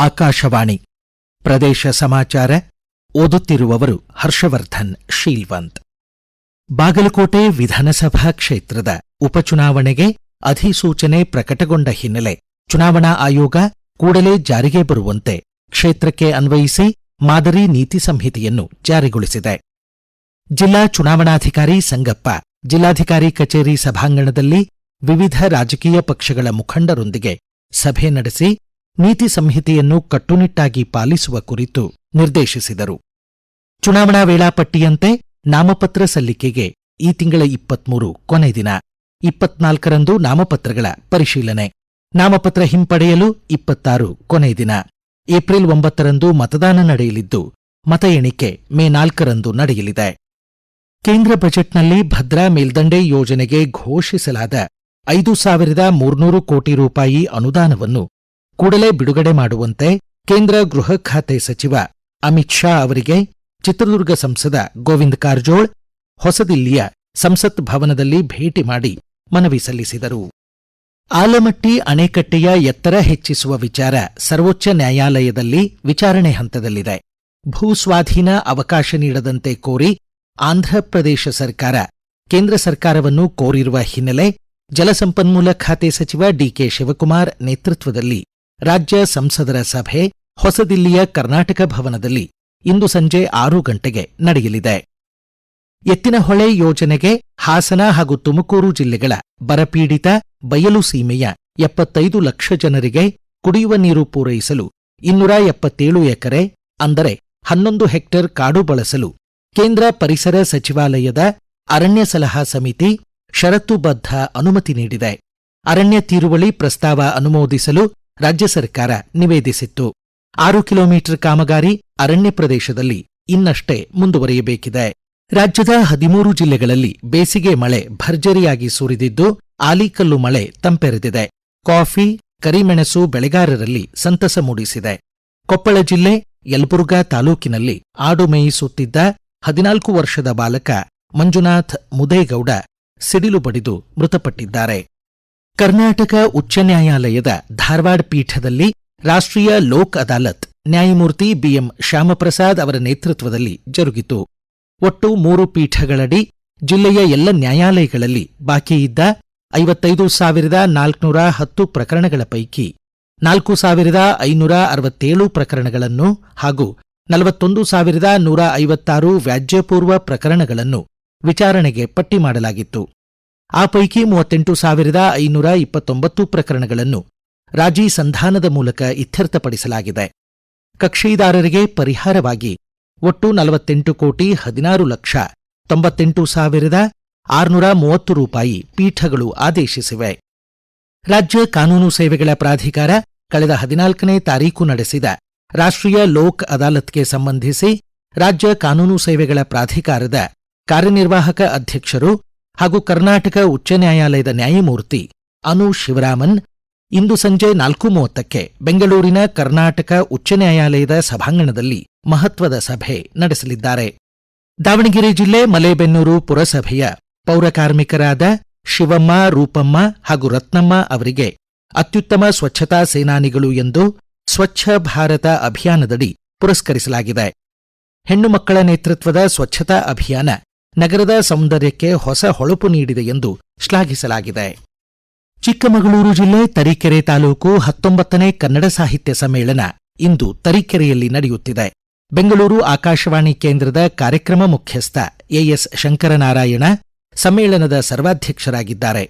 ಆಕಾಶವಾಣಿ ಪ್ರದೇಶ ಸಮಾಚಾರ ಓದುತ್ತಿರುವವರು ಹರ್ಷವರ್ಧನ್ ಶೀಲ್ವಂತ್. ಬಾಗಲಕೋಟೆ ವಿಧಾನಸಭಾ ಕ್ಷೇತ್ರದ ಉಪಚುನಾವಣೆಗೆ ಅಧಿಸೂಚನೆ ಪ್ರಕಟಗೊಂಡ ಹಿನ್ನೆಲೆ ಚುನಾವಣಾ ಆಯೋಗ ಕೂಡಲೇ ಜಾರಿಗೆ ಬರುವಂತೆ ಕ್ಷೇತ್ರಕ್ಕೆ ಅನ್ವಯಿಸಿ ಮಾದರಿ ನೀತಿ ಸಂಹಿತೆಯನ್ನು ಜಾರಿಗೊಳಿಸಿದೆ. ಜಿಲ್ಲಾ ಚುನಾವಣಾಧಿಕಾರಿ ಸಂಗಪ್ಪ ಜಿಲ್ಲಾಧಿಕಾರಿ ಕಚೇರಿ ಸಭಾಂಗಣದಲ್ಲಿ ವಿವಿಧ ರಾಜಕೀಯ ಪಕ್ಷಗಳ ಮುಖಂಡರೊಂದಿಗೆ ಸಭೆ ನಡೆಸಿ ನೀತಿ ಸಂಹಿತೆಯನ್ನು ಕಟ್ಟುನಿಟ್ಟಾಗಿ ಪಾಲಿಸುವ ಕುರಿತು ನಿರ್ದೇಶಿಸಿದರು. ಚುನಾವಣಾ ವೇಳಾಪಟ್ಟಿಯಂತೆ ನಾಮಪತ್ರ ಸಲ್ಲಿಕೆಗೆ ಈ ತಿಂಗಳ 23 ಕೊನೆ ದಿನ. 24ರಂದು ನಾಮಪತ್ರಗಳ ಪರಿಶೀಲನೆ. ನಾಮಪತ್ರ ಹಿಂಪಡೆಯಲು 26 ಕೊನೆ ದಿನ. ಏಪ್ರಿಲ್ 9ರಂದು ಮತದಾನ ನಡೆಯಲಿದ್ದು ಮತ ಎಣಿಕೆ ಮೇ 4ರಂದು ನಡೆಯಲಿದೆ. ಕೇಂದ್ರ ಬಜೆಟ್ನಲ್ಲಿ ಭದ್ರಾ ಮೇಲ್ದಂಡೆ ಯೋಜನೆಗೆ ಘೋಷಿಸಲಾದ 5,300 ಕೋಟಿ ರೂಪಾಯಿ ಅನುದಾನವನ್ನು ಕೂಡಲೇ ಬಿಡುಗಡೆ ಮಾಡುವಂತೆ ಕೇಂದ್ರ ಗೃಹ ಖಾತೆ ಸಚಿವ ಅಮಿತ್ ಶಾ ಅವರಿಗೆ ಚಿತ್ರದುರ್ಗ ಸಂಸದ ಗೋವಿಂದ ಕಾರಜೋಳ್ ಹೊಸದಿಲ್ಲಿಯ ಸಂಸತ್ ಭವನದಲ್ಲಿ ಭೇಟಿ ಮಾಡಿ ಮನವಿ ಸಲ್ಲಿಸಿದರು. ಆಲಮಟ್ಟಿ ಅಣೆಕಟ್ಟೆಯ ಎತ್ತರ ಹೆಚ್ಚಿಸುವ ವಿಚಾರ ಸರ್ವೋಚ್ಚ ನ್ಯಾಯಾಲಯದಲ್ಲಿ ವಿಚಾರಣೆ ಹಂತದಲ್ಲಿದೆ. ಭೂಸ್ವಾಧೀನ ಅವಕಾಶ ನೀಡದಂತೆ ಕೋರಿ ಆಂಧ್ರಪ್ರದೇಶ ಸರ್ಕಾರ ಕೇಂದ್ರ ಸರ್ಕಾರವನ್ನು ಕೋರಿರುವ ಹಿನ್ನೆಲೆ ಜಲಸಂಪನ್ಮೂಲ ಖಾತೆ ಸಚಿವ ಡಿಕೆ ಶಿವಕುಮಾರ್ ನೇತೃತ್ವದಲ್ಲಿ ರಾಜ್ಯ ಸಂಸದರ ಸಭೆ ಹೊಸದಿಲ್ಲಿಯ ಕರ್ನಾಟಕ ಭವನದಲ್ಲಿ ಇಂದು ಸಂಜೆ 6 ಗಂಟೆಗೆ ನಡೆಯಲಿದೆ. ಎತ್ತಿನಹೊಳೆ ಯೋಜನೆಗೆ ಹಾಸನ ಹಾಗೂ ತುಮಕೂರು ಜಿಲ್ಲೆಗಳ ಬರಪೀಡಿತ ಬಯಲು ಸೀಮೆಯ 75 ಲಕ್ಷ ಜನರಿಗೆ ಕುಡಿಯುವ ನೀರು ಪೂರೈಸಲು 277 ಎಕರೆ ಅಂದರೆ 11 ಹೆಕ್ಟೇರ್ ಕಾಡು ಬಳಸಲು ಕೇಂದ್ರ ಪರಿಸರ ಸಚಿವಾಲಯದ ಅರಣ್ಯ ಸಲಹಾ ಸಮಿತಿ ಷರತ್ತುಬದ್ಧ ಅನುಮತಿ ನೀಡಿದೆ. ಅರಣ್ಯ ತೀರುವಳಿ ಪ್ರಸ್ತಾವ ಅನುಮೋದಿಸಲು ರಾಜ್ಯ ಸರ್ಕಾರ ನಿವೇದಿಸಿತ್ತು. 6 ಕಿಲೋಮೀಟರ್ ಕಾಮಗಾರಿ ಅರಣ್ಯ ಪ್ರದೇಶದಲ್ಲಿ ಇನ್ನಷ್ಟೇ ಮುಂದುವರಿಯಬೇಕಿದೆ. ರಾಜ್ಯದ 13 ಜಿಲ್ಲೆಗಳಲ್ಲಿ ಬೇಸಿಗೆ ಮಳೆ ಭರ್ಜರಿಯಾಗಿ ಸುರಿದಿದ್ದು ಆಲಿಕಲ್ಲು ಮಳೆ ತಂಪೆರೆದಿದೆ. ಕಾಫಿ, ಕರಿಮೆಣಸು ಬೆಳೆಗಾರರಲ್ಲಿ ಸಂತಸ ಮೂಡಿಸಿದೆ. ಕೊಪ್ಪಳ ಜಿಲ್ಲೆ ಯಲಬುರ್ಗಾ ತಾಲೂಕಿನಲ್ಲಿ ಆಡು ಮೇಯಿಸುತ್ತಿದ್ದ 14 ವರ್ಷದ ಬಾಲಕ ಮಂಜುನಾಥ್ ಮುದೇಗೌಡ ಸಿಡಿಲು ಬಡಿದು ಮೃತಪಟ್ಟಿದ್ದಾರೆ. ಕರ್ನಾಟಕ ಉಚ್ಚ ನ್ಯಾಯಾಲಯದ ಧಾರವಾಡ ಪೀಠದಲ್ಲಿ ರಾಷ್ಟ್ರೀಯ ಲೋಕ್ ಅದಾಲತ್ ನ್ಯಾಯಮೂರ್ತಿ ಬಿಎಂ ಶ್ಯಾಮಪ್ರಸಾದ್ ಅವರ ನೇತೃತ್ವದಲ್ಲಿ ಜರುಗಿತು. ಒಟ್ಟು 3 ಪೀಠಗಳಡಿ ಜಿಲ್ಲೆಯ ಎಲ್ಲ ನ್ಯಾಯಾಲಯಗಳಲ್ಲಿ ಬಾಕಿಯಿದ್ದ 55,410 ಪ್ರಕರಣಗಳ ಪೈಕಿ 4,567 ಪ್ರಕರಣಗಳನ್ನು ಹಾಗೂ 41,156 ವ್ಯಾಜ್ಯಪೂರ್ವ ಪ್ರಕರಣಗಳನ್ನು ವಿಚಾರಣೆಗೆ ಪಟ್ಟಿ ಮಾಡಲಾಗಿತ್ತು. ಆ ಪೈಕಿ 38,529 ಪ್ರಕರಣಗಳನ್ನು ರಾಜಿ ಸಂಧಾನದ ಮೂಲಕ ಇತ್ಯರ್ಥಪಡಿಸಲಾಗಿದೆ. ಕಕ್ಷಿದಾರರಿಗೆ ಪರಿಹಾರವಾಗಿ ಒಟ್ಟು 48,16,98,630 ರೂಪಾಯಿ ಪೀಠಗಳು ಆದೇಶಿಸಿವೆ. ರಾಜ್ಯ ಕಾನೂನು ಸೇವೆಗಳ ಪ್ರಾಧಿಕಾರ ಕಳೆದ 14ನೇ ತಾರೀಕು ನಡೆಸಿದ ರಾಷ್ಟ್ರೀಯ ಲೋಕ್ ಅದಾಲತ್ಗೆ ಸಂಬಂಧಿಸಿ ರಾಜ್ಯ ಕಾನೂನು ಸೇವೆಗಳ ಪ್ರಾಧಿಕಾರದ ಕಾರ್ಯನಿರ್ವಾಹಕ ಅಧ್ಯಕ್ಷರು ಹಾಗೂ ಕರ್ನಾಟಕ ಉಚ್ಚ ನ್ಯಾಯಾಲಯದ ನ್ಯಾಯಮೂರ್ತಿ ಅನು ಶಿವರಾಮನ್ ಇಂದು ಸಂಜೆ 4:30ಕ್ಕೆ ಬೆಂಗಳೂರಿನ ಕರ್ನಾಟಕ ಉಚ್ಚ ನ್ಯಾಯಾಲಯದ ಸಭಾಂಗಣದಲ್ಲಿ ಮಹತ್ವದ ಸಭೆ ನಡೆಸಲಿದ್ದಾರೆ. ದಾವಣಗೆರೆ ಜಿಲ್ಲೆ ಮಲೇಬೆನ್ನೂರು ಪುರಸಭೆಯ ಪೌರಕಾರ್ಮಿಕರಾದ ಶಿವಮ್ಮ, ರೂಪಮ್ಮ ಹಾಗೂ ರತ್ನಮ್ಮ ಅವರಿಗೆ ಅತ್ಯುತ್ತಮ ಸ್ವಚ್ಛತಾ ಸೇನಾನಿಗಳು ಎಂದು ಸ್ವಚ್ಛ ಭಾರತ ಅಭಿಯಾನದಡಿ ಪುರಸ್ಕರಿಸಲಾಗಿದೆ. ಹೆಣ್ಣು ಮಕ್ಕಳ ನೇತೃತ್ವದ ಸ್ವಚ್ಛತಾ ಅಭಿಯಾನ ನಗರದ ಸೌಂದರ್ಯಕ್ಕೆ ಹೊಸ ಹೊಳಪು ನೀಡಿದೆ ಎಂದು ಶ್ಲಾಘಿಸಲಾಗಿದೆ. ಚಿಕ್ಕಮಗಳೂರು ಜಿಲ್ಲೆ ತರೀಕೆರೆ ತಾಲೂಕು 19ನೇ ಕನ್ನಡ ಸಾಹಿತ್ಯ ಸಮ್ಮೇಳನ ಇಂದು ತರೀಕೆರೆಯಲ್ಲಿ ನಡೆಯುತ್ತಿದೆ. ಬೆಂಗಳೂರು ಆಕಾಶವಾಣಿ ಕೇಂದ್ರದ ಕಾರ್ಯಕ್ರಮ ಮುಖ್ಯಸ್ಥ ಎಎಸ್ ಶಂಕರನಾರಾಯಣ ಸಮ್ಮೇಳನದ ಸರ್ವಾಧ್ಯಕ್ಷರಾಗಿದ್ದಾರೆ.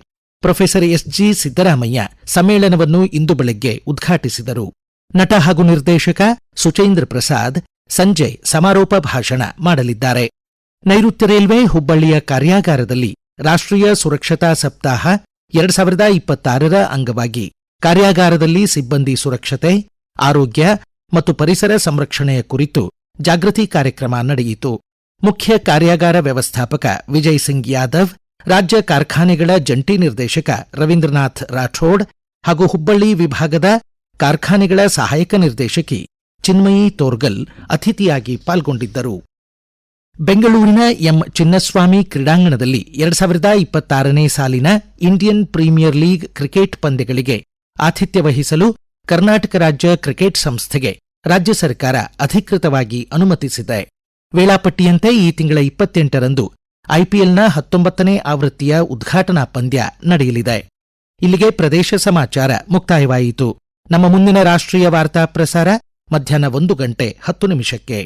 ಪ್ರೊಫೆಸರ್ ಎಸ್ಜಿ ಸಿದ್ದರಾಮಯ್ಯ ಸಮ್ಮೇಳನವನ್ನು ಇಂದು ಬೆಳಗ್ಗೆ ಉದ್ಘಾಟಿಸಿದರು. ನಟ ಹಾಗೂ ನಿರ್ದೇಶಕ ಸುಚೇಂದ್ರ ಪ್ರಸಾದ್ ಸಂಜೆ ಸಮಾರೋಪ ಭಾಷಣ ಮಾಡಲಿದ್ದಾರೆ. ನೈಋತ್ಯ ರೈಲ್ವೆ ಹುಬ್ಬಳ್ಳಿಯ ಕಾರ್ಯಾಗಾರದಲ್ಲಿ ರಾಷ್ಟ್ರೀಯ ಸುರಕ್ಷತಾ ಸಪ್ತಾಹ 2026ರ ಅಂಗವಾಗಿ ಕಾರ್ಯಾಗಾರದಲ್ಲಿ ಸಿಬ್ಬಂದಿ ಸುರಕ್ಷತೆ, ಆರೋಗ್ಯ ಮತ್ತು ಪರಿಸರ ಸಂರಕ್ಷಣೆಯ ಕುರಿತು ಜಾಗೃತಿ ಕಾರ್ಯಕ್ರಮ ನಡೆಯಿತು. ಮುಖ್ಯ ಕಾರ್ಯಾಗಾರ ವ್ಯವಸ್ಥಾಪಕ ವಿಜಯ್ ಸಿಂಗ್ ಯಾದವ್, ರಾಜ್ಯ ಕಾರ್ಖಾನೆಗಳ ಜಂಟಿ ನಿರ್ದೇಶಕ ರವೀಂದ್ರನಾಥ್ ರಾಠೋಡ್ ಹಾಗೂ ಹುಬ್ಬಳ್ಳಿ ವಿಭಾಗದ ಕಾರ್ಖಾನೆಗಳ ಸಹಾಯಕ ನಿರ್ದೇಶಕಿ ಚಿನ್ಮಯಿ ತೋರ್ಗಲ್ ಅತಿಥಿಯಾಗಿ ಪಾಲ್ಗೊಂಡಿದ್ದರು. ಬೆಂಗಳೂರಿನ ಎಂ ಚಿನ್ನಸ್ವಾಮಿ ಕ್ರೀಡಾಂಗಣದಲ್ಲಿ 2026ನೇ ಸಾಲಿನ ಇಂಡಿಯನ್ ಪ್ರೀಮಿಯರ್ ಲೀಗ್ ಕ್ರಿಕೆಟ್ ಪಂದ್ಯಗಳಿಗೆ ಆತಿಥ್ಯ ವಹಿಸಲು ಕರ್ನಾಟಕ ರಾಜ್ಯ ಕ್ರಿಕೆಟ್ ಸಂಸ್ಥೆಗೆ ರಾಜ್ಯ ಸರ್ಕಾರ ಅಧಿಕೃತವಾಗಿ ಅನುಮತಿಸಿದೆ. ವೇಳಾಪಟ್ಟಿಯಂತೆ ಈ ತಿಂಗಳ 28ರಂದು ಐಪಿಎಲ್ನ 19ನೇ ಆವೃತ್ತಿಯ ಉದ್ಘಾಟನಾ ಪಂದ್ಯ ನಡೆಯಲಿದೆ. ಇಲ್ಲಿಗೆ ಪ್ರದೇಶ ಸಮಾಚಾರ ಮುಕ್ತಾಯವಾಯಿತು. ನಮ್ಮ ಮುಂದಿನ ರಾಷ್ಟ್ರೀಯ ವಾರ್ತಾ ಪ್ರಸಾರ ಮಧ್ಯಾಹ್ನ 1:10 ನಿಮಿಷಕ್ಕೆ.